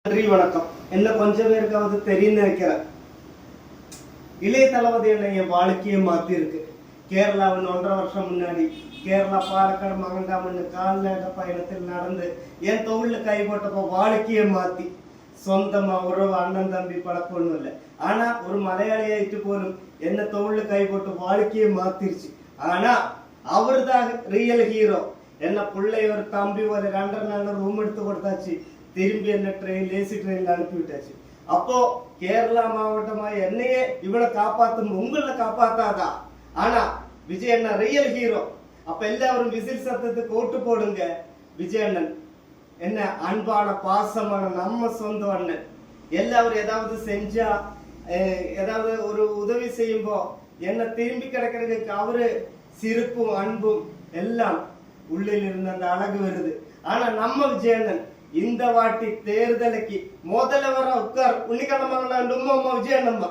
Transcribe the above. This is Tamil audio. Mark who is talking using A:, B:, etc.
A: நன்றி வணக்கம். என்ன கொஞ்சம் பேருக்காவது தெரியும் நினைக்கிறேன். இளைய தளபதி என் வாழ்க்கையை மாத்தி இருக்கு. கேரளாவில் 1.5 வருஷம் முன்னாடி கேரளா பாலக்காடு மகண்டாமண்ணு கால்நடை பயணத்தில் நடந்து என் தொழில கை போட்டப்போ வாழ்க்கையை மாத்தி சொந்தமா உறவு அண்ணன் தம்பி பழக்கம் ஒண்ணும் இல்லை. ஆனா ஒரு மலையாளியாயிட்டு போலும் என்ன தொழில கை போட்டு வாழ்க்கையை மாத்திருச்சு. ஆனா அவரு தான் ரியல் ஹீரோ. என்ன பிள்ளை ஒரு தம்பி ஒரு 2.5 நாள் ரூம் எடுத்து கொடுத்தாச்சு. திரும்பி என்ன லேசி ட்ரெயின்ல அனுப்பி விட்டாச்சு. அப்போ கேரளா மாவட்டமா என்னையே இவ்வளவு காப்பாத்தும் உங்களை காப்பாத்தாதா? ஆனா விஜய் அண்ணா ரியல் ஹீரோ. அப்ப எல்லாரும் விசில் சத்தத்துக்கு ஓட்டு போடுங்க. விஜய் அண்ணன் என்ன அன்பான பாசமான நம்ம சொந்த அண்ணன். எல்லாரும் ஏதாவது செஞ்சா ஏதாவது ஒரு உதவி செய்யும்போ என்ன திரும்பி கிடைக்கிறதுக்கு அவரு சிரிப்பும் அன்பும் எல்லாம் உள்ளில் இருந்து அந்த அழகு வருது. ஆனா நம்ம விஜய் அண்ணன் இந்த வாட்டி தேர்தலுக்கு முதல்ல வர உட்கார் உன்னிக்கண்ணம்மா விஜய் அண்ணம்மா